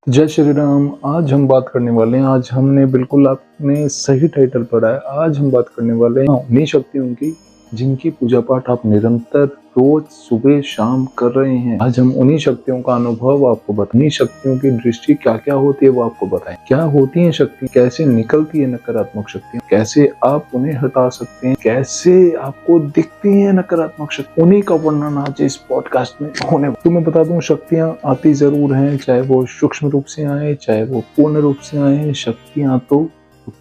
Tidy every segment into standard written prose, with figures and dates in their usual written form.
जय श्री राम। आज हम बात करने वाले हैं, आज हमने बिल्कुल आपने सही टाइटल पढ़ा है। आज हम बात करने वाले हैं उन्हीं शक्तियों की जिनकी पूजा पाठ आप निरंतर रोज सुबह शाम कर रहे हैं। आज हम उन्हीं शक्तियों का अनुभव आपको बताएं, उन्हीं शक्तियों की दृष्टि क्या क्या होती है वो आपको बताएं। क्या होती है शक्ति, कैसे निकलती है नकारात्मक शक्तियां, कैसे आप उन्हें हटा सकते हैं, कैसे आपको दिखती है नकारात्मक शक्ति, उन्हीं का वर्णन आज इस पॉडकास्ट में होने। तो मैं बता दूं, शक्तियां आती जरूर हैं, चाहे वो सूक्ष्म रूप से आए चाहे वो पूर्ण रूप से आए। शक्तियां तो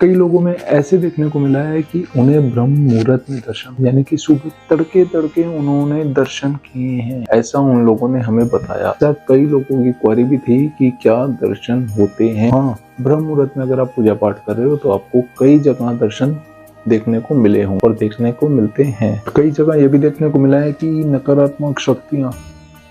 कई लोगों में ऐसे देखने को मिला है कि उन्हें ब्रह्म मुहूर्त में दर्शन, यानी कि सुबह तड़के तड़के उन्होंने दर्शन किए हैं, ऐसा उन लोगों ने हमें बताया। कई लोगों की क्वेरी भी थी कि क्या दर्शन होते हैं। हाँ, ब्रह्म मुहूर्त में अगर आप पूजा पाठ कर रहे हो तो आपको कई जगह दर्शन देखने को मिले हों और देखने को मिलते हैं। कई जगह ये भी देखने को मिला है कि नकारात्मक शक्तियां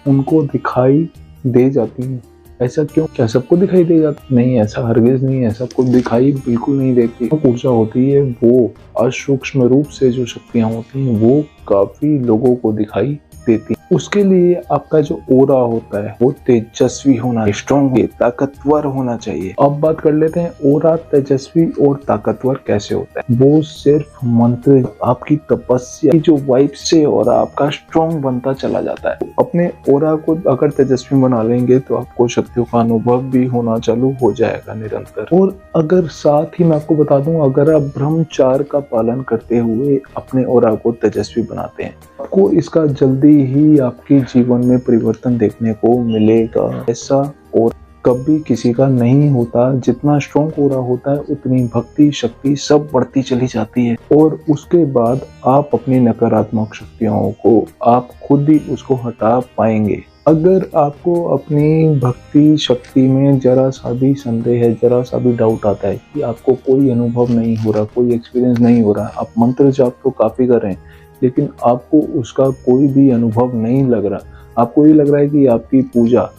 उनको दिखाई दे जाती हैं। ऐसा क्यों? क्या सबको दिखाई दे जाती? नहीं, ऐसा हरगिज नहीं है। सबको दिखाई बिल्कुल नहीं देती। जो ऊर्जा होती है वो असूक्ष्म रूप से, जो शक्तियां होती हैं वो काफी लोगों को दिखाई देती है। उसके लिए आपका जो ओरा होता है वो तेजस्वी होना, स्ट्रॉन्ग, ताकतवर होना चाहिए। अब बात कर लेते हैं ओरा तेजस्वी और ताकतवर कैसे होता है। वो सिर्फ मंत्र, आपकी तपस्या की जो वाइब से ओरा आपका स्ट्रॉन्ग बनता चला जाता है। अपने ओरा को अगर तेजस्वी बना लेंगे तो आपको शक्तियों का अनुभव भी होना चालू हो जाएगा निरंतर। और अगर साथ ही मैं आपको बता दूं, अगर आप ब्रह्मचार्य का पालन करते हुए अपने ओरा को तेजस्वी बनाते हैं, आपको इसका जल्दी ही आपके जीवन में परिवर्तन देखने को मिलेगा। ऐसा और कभी किसी का नहीं होता। जितना स्ट्रॉन्ग ओरा होता है उतनी भक्ति शक्ति सब बढ़ती चली जाती है और उसके बाद आप अपनी नकारात्मक शक्तियों को आप खुद ही उसको हटा पाएंगे। अगर आपको अपनी भक्ति शक्ति में जरा सा भी संदेह है, जरा सा भी डाउट आता है कि आपको कोई अनुभव नहीं हो रहा, कोई एक्सपीरियंस नहीं हो रहा, आप मंत्र जाप तो काफी कर रहे हैं लेकिन आपको उसका कोई भी अनुभव नहीं लग रहा, आपको ये लग रहा है कि आपकी पूजा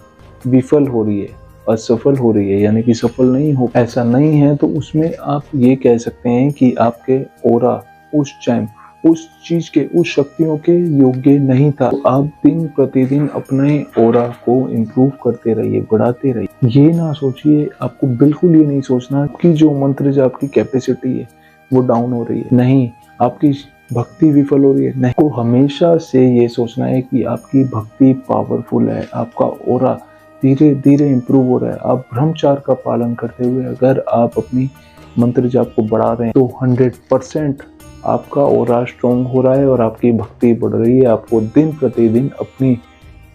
विफल हो रही है, असफल हो रही है, यानी कि सफल नहीं हो, ऐसा नहीं है, तो उसमें आप ये कह सकते हैं कि आपके ओरा उस टाइम उस चीज के, उस शक्तियों के योग्य नहीं था। तो आप दिन प्रतिदिन अपने ओरा को इम्प्रूव करते रहिए, बढ़ाते रहिए। ये ना सोचिए, आपको बिल्कुल ये नहीं सोचना कि जो मंत्र जाप की कैपेसिटी है वो डाउन हो रही है, नहीं, आपकी भक्ति विफल हो रही है, नहीं। को हमेशा से ये सोचना है कि आपकी भक्ति पावरफुल है, आपका ओरा धीरे धीरे इम्प्रूव हो रहा है। आप ब्रह्मचार्य का पालन करते हुए अगर आप अपनी मंत्र जाप को बढ़ा रहे हैं तो 100% आपका ओरा स्ट्रॉन्ग हो रहा है और आपकी भक्ति बढ़ रही है। आपको दिन प्रतिदिन अपनी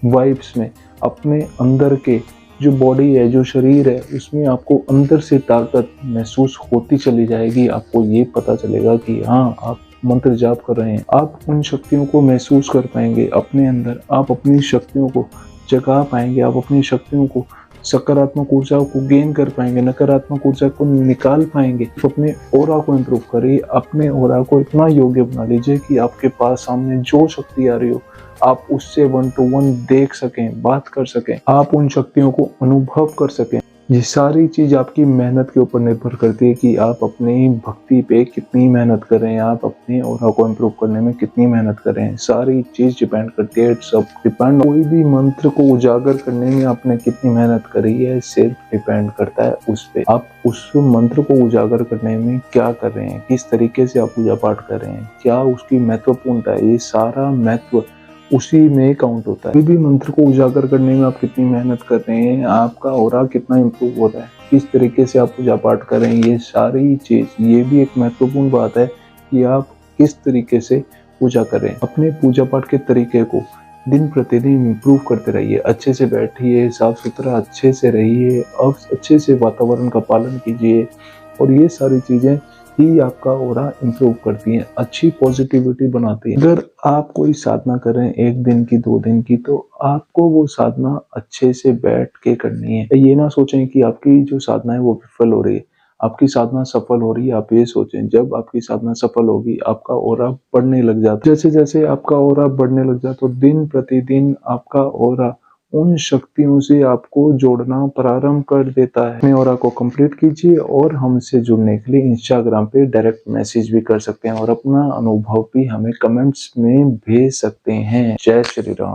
वाइब्स में, अपने अंदर के जो बॉडी है, जो शरीर है, उसमें आपको अंदर से ताकत महसूस होती चली जाएगी। आपको ये पता चलेगा कि हाँ, आप मंत्र जाप कर रहे हैं। आप उन शक्तियों को महसूस कर पाएंगे अपने अंदर, आप अपनी शक्तियों को जगा पाएंगे, आप अपनी शक्तियों को, सकारात्मक ऊर्जा को गेन कर पाएंगे, नकारात्मक ऊर्जा को निकाल पाएंगे। तो अपने ओरा को इम्प्रूव करिए, अपने ओरा को इतना योग्य बना लीजिए कि आपके पास सामने जो शक्ति आ रही हो आप उससे 1 to 1 देख सकें, बात कर सकें, आप उन शक्तियों को अनुभव कर सकें। ये सारी चीज आपकी मेहनत के ऊपर निर्भर करती है कि आप अपनी भक्ति पे कितनी मेहनत कर रहे हैं, आप अपने ओरा को इम्प्रूव करने में कितनी मेहनत कर रहे हैं। सारी चीज डिपेंड करती है, सब डिपेंड। कोई भी मंत्र को उजागर करने में आपने कितनी मेहनत करी है सिर्फ डिपेंड करता है उस पे, आप उस मंत्र को उजागर करने में क्या कर रहे हैं, किस तरीके से आप पूजा पाठ कर रहे हैं, क्या उसकी महत्वपूर्णता है। ये सारा महत्व उसी में काउंट होता है। कोई भी मंत्र को उजागर करने में आप कितनी मेहनत कर रहे हैं, आपका ओरा कितना इम्प्रूव हो रहा है, किस तरीके से आप पूजा पाठ कर रहे हैं, ये सारी चीज, ये भी एक महत्वपूर्ण बात है कि आप किस तरीके से पूजा कर रहे हैं। अपने पूजा पाठ के तरीके को दिन प्रतिदिन इम्प्रूव करते रहिए, अच्छे से बैठिए, साफ सुथरा अच्छे से रहिए, अब अच्छे से वातावरण का पालन कीजिए और ये सारी चीजें ही आपका ओरा इम्प्रूव करती हैं, अच्छी पॉजिटिविटी बनाती है। अगर आप कोई साधना कर रहे हैं 1 दिन की, 2 दिन की, तो आपको वो साधना अच्छे से बैठ के करनी है। ये ना सोचें कि आपकी जो साधना है वो विफल हो रही है, आपकी साधना सफल हो रही है। आप ये सोचें, जब आपकी साधना सफल होगी आपका ओरा बढ़ने लग जाता है। जैसे जैसे आपका ओरा बढ़ने लग जाता है तो दिन प्रतिदिन आपका ओरा उन शक्तियों से आपको जोड़ना प्रारंभ कर देता है। अपने ओरा को कंप्लीट कीजिए और हमसे जुड़ने के लिए इंस्टाग्राम पे डायरेक्ट मैसेज भी कर सकते हैं और अपना अनुभव भी हमें कमेंट्स में भेज सकते हैं। जय श्री राम।